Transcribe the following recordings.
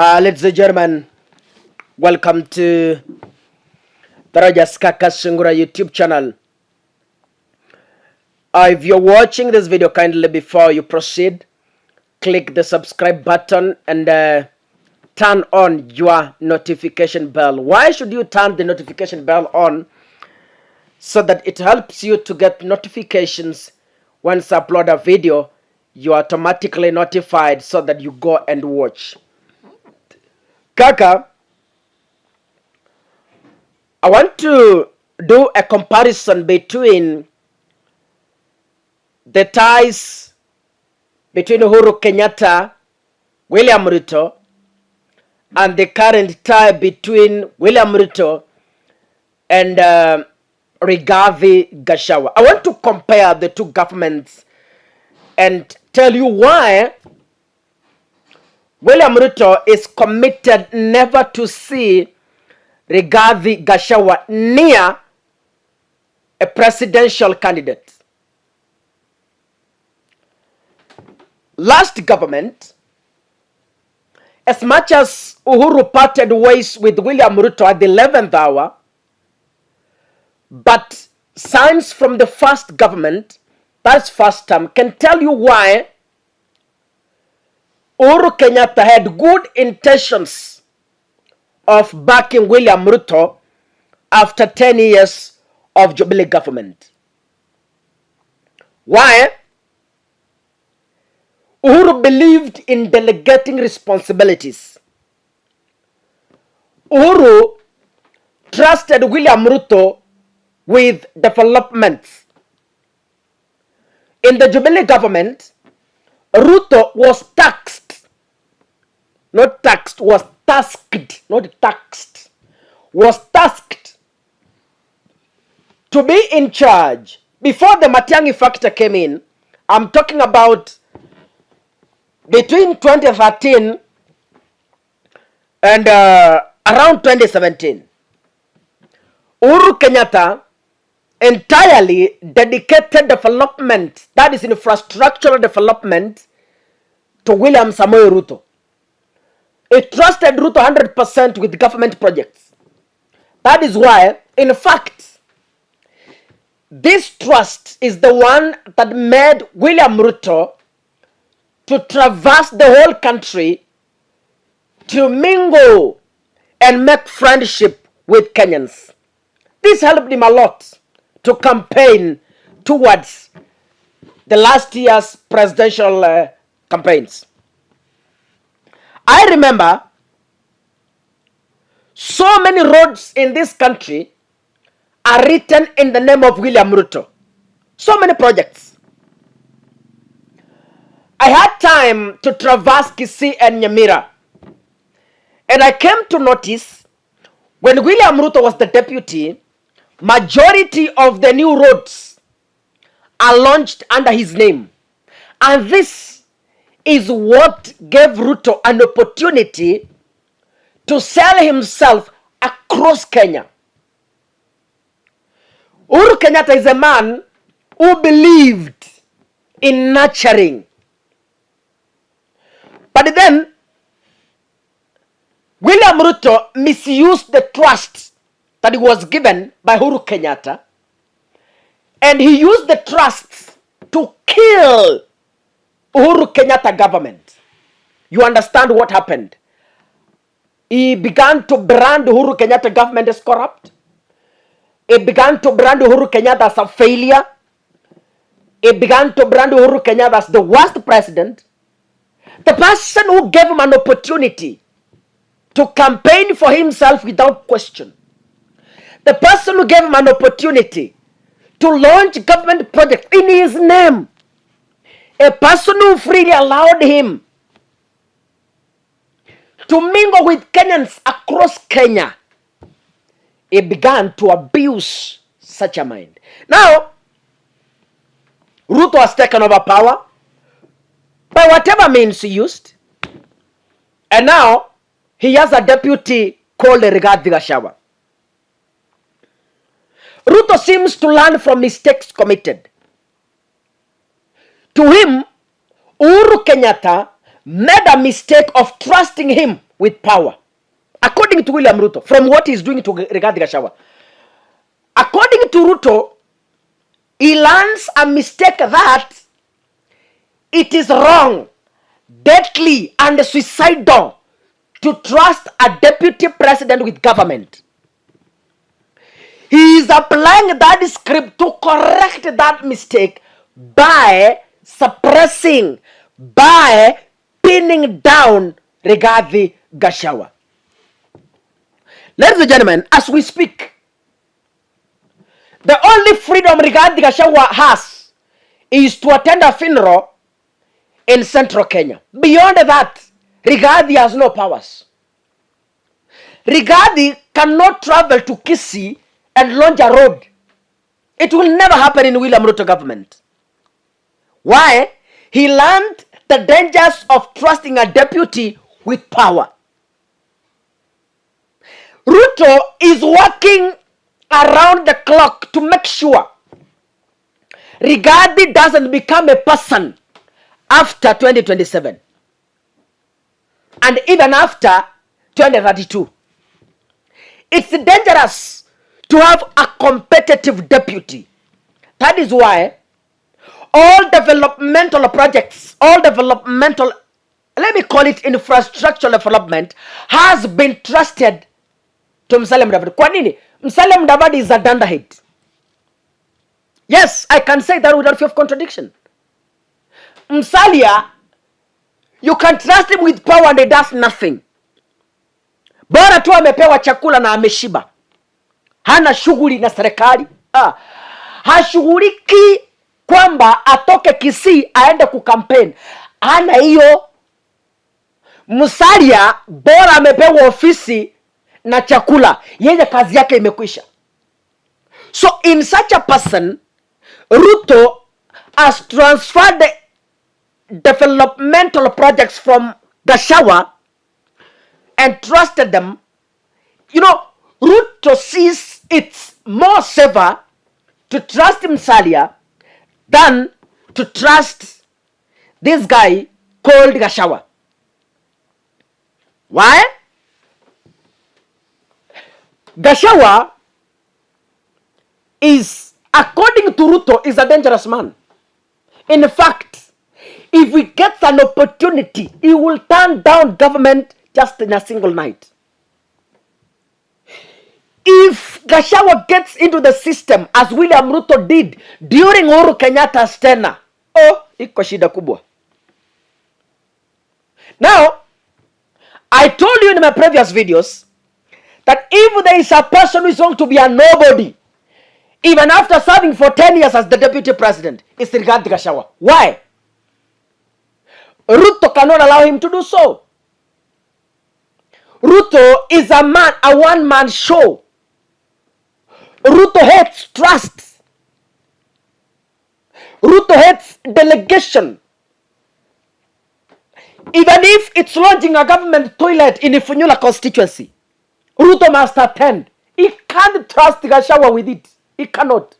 Ladies and gentlemen, welcome to the Kakasungura YouTube channel. If you're watching this video, kindly before you proceed, click the subscribe button and turn on your notification bell. Why should you turn the notification bell on? So that it helps you to get notifications once I upload a video. You are automatically notified so that you go and watch. Kaka, I want to do a comparison between the ties between Uhuru Kenyatta, William Ruto, and the current tie between William Ruto and Rigathi Gachagua. I want to compare the two governments and tell you why William Ruto is committed never to see Rigathi Gachagua near a presidential candidate. Last government, as much as Uhuru parted ways with William Ruto at the 11th hour, but signs from the first government, that's first term, can tell you why Uhuru Kenyatta had good intentions of backing William Ruto after 10 years of Jubilee government. Why? Uhuru believed in delegating responsibilities. Uhuru trusted William Ruto with developments. In the Jubilee government, Ruto was tasked, not taxed, was tasked, not taxed, was tasked to be in charge. Before the Matiang'i factor came in, I'm talking about between 2013 and around 2017, Uhuru Kenyatta entirely dedicated development, that is infrastructural development, to William Samoei Ruto. He trusted Ruto 100% with government projects. That is why, in fact, this trust is the one that made William Ruto to traverse the whole country to mingle and make friendship with Kenyans. This helped him a lot to campaign towards the last year's presidential campaigns. I remember so many roads in this country are written in the name of William Ruto. So many projects. I had time to traverse Kisii and Nyamira, and I came to notice when William Ruto was the deputy, majority of the new roads are launched under his name. And this is what gave Ruto an opportunity to sell himself across Kenya. Uhuru Kenyatta is a man who believed in nurturing. But then, William Ruto misused the trust that he was given by Uhuru Kenyatta, and he used the trust to kill Uhuru Kenyatta government. You understand what happened? He began to brand Uhuru Kenyatta government as corrupt. He began to brand Uhuru Kenyatta as a failure. He began to brand Uhuru Kenyatta as the worst president. The person who gave him an opportunity to campaign for himself without question. The person who gave him an opportunity to launch government projects in his name. A person who freely allowed him to mingle with Kenyans across Kenya. He began to abuse such a mind. Now, Ruto has taken over power by whatever means he used. And now, he has a deputy called Rigathi Gachagua. Ruto seems to learn from mistakes committed. To him, Uhuru Kenyatta made a mistake of trusting him with power. According to William Ruto, from what he's doing to Rigathi Gachagua. According to Ruto, he learns a mistake that it is wrong, deadly, and suicidal to trust a deputy president with government. He is applying that script to correct that mistake by suppressing, by pinning down Rigathi Gachagua. Ladies and gentlemen, as we speak, the only freedom Rigathi Gachagua has is to attend a funeral in central Kenya. Beyond that, Rigathi has no powers. Rigathi cannot travel to Kisii and launch a road. It will never happen in William Ruto government. Why? He learned the dangers of trusting a deputy with power. Ruto is working around the clock to make sure Rigathi doesn't become a person after 2027 and even after 2032. It's dangerous to have a competitive deputy. That is why all developmental projects, let me call it infrastructural development, has been trusted to Musalia Mudavadi. Kwa nini? Musalia Mudavadi is a dunderhead. Yes, I can say that without fear of contradiction. Musalia, you can trust him with power and he does nothing. Bora tu amepewa chakula na ameshiba. Hana shughuli na serikali. Hashughuliki kwamba atoke Kisii aende kukampeni. Hana hiyo. Musalia bora amepewa ofisi na chakula. Yeye kazi yake imekwisha. So in such a person, Ruto has transferred the developmental projects from Gachagua and trusted them. You know, Ruto sees it's more safer to trust Musalia than to trust this guy called Gachagua. Why? Gachagua is, according to Ruto, is a dangerous man. In fact, if he gets an opportunity, he will turn down government just in a single night. If Gachagua gets into the system as William Ruto did during Uhuru Kenyatta's tenure, iko shida kubwa. Now, I told you in my previous videos that if there is a person who is going to be a nobody, even after serving for 10 years as the deputy president, it's Rigathi Gachagua. Why? Ruto cannot allow him to do so. Ruto is a one-man show. Ruto hates trust. Ruto hates delegation. Even if it's launching a government toilet in Ifunyula constituency, Ruto must attend. He can't trust Gachagua with it. He cannot.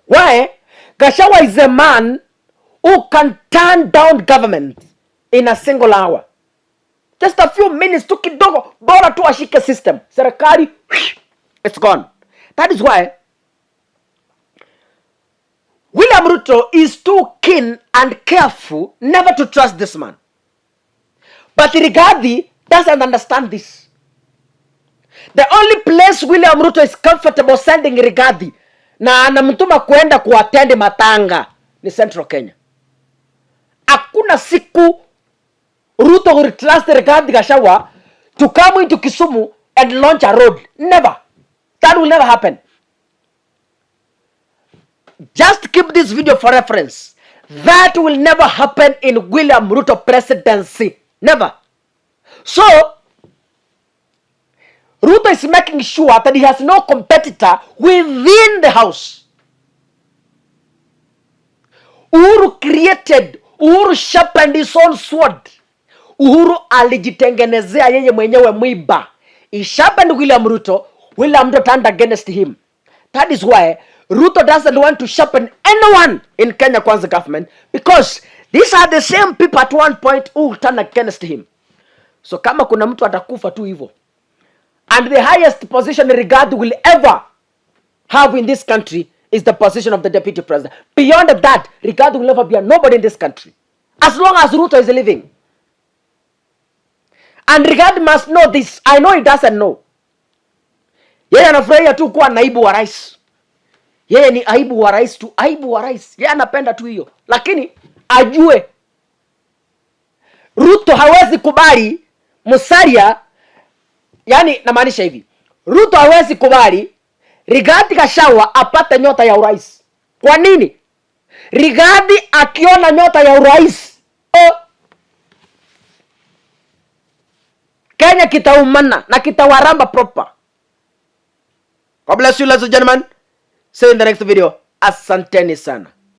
Why? Gachagua is a man who can turn down government in a single hour. Just a few minutes, tu kidogo, bora tu ashike system. Serikali, it's gone. That is why William Ruto is too keen and careful never to trust this man. But Rigathi doesn't understand this. The only place William Ruto is comfortable sending Rigathi na anamtuma kuenda kuattend matanga ni Central Kenya. Hakuna siku Ruto will trust Rigathi Gachagua to come into Kisumu and launch a road. Never. That will never happen. Just keep this video for reference. That will never happen in William Ruto presidency. Never. So, Ruto is making sure that he has no competitor within the house. Uhuru sharpened his own sword. Uhuru alijitengenezea yeye mwenyewe mwiba. He sharpened William Ruto. William Ruto turned against him. That is why Ruto doesn't want to sharpen anyone in Kenya Kwanza government, because these are the same people at one point who will turn against him. So kama kuna mtu atakufa tu hivyo, and the highest position Rigathi will ever have in this country is the position of the deputy president. Beyond that, Rigathi will never be a nobody in this country as long as Ruto is living. And Rigathi must know this. I know he doesn't know. Yeye anafurahia tu kuwa naibu wa rais. Yeye ni aibu wa rais tu, aibu wa rais. Yeye anapenda tu hiyo. Lakini ajue Ruto hawezi kubali Musalia, yani namaanisha hivi. Ruto hawezi kubali Rigathi Gachagua apate nyota ya urais. Kwa nini? Rigathi akiona nyota ya urais, Kenya kitaumana na kitawaramba proper. God bless you, ladies and gentlemen. See you in the next video. Asanteni sana.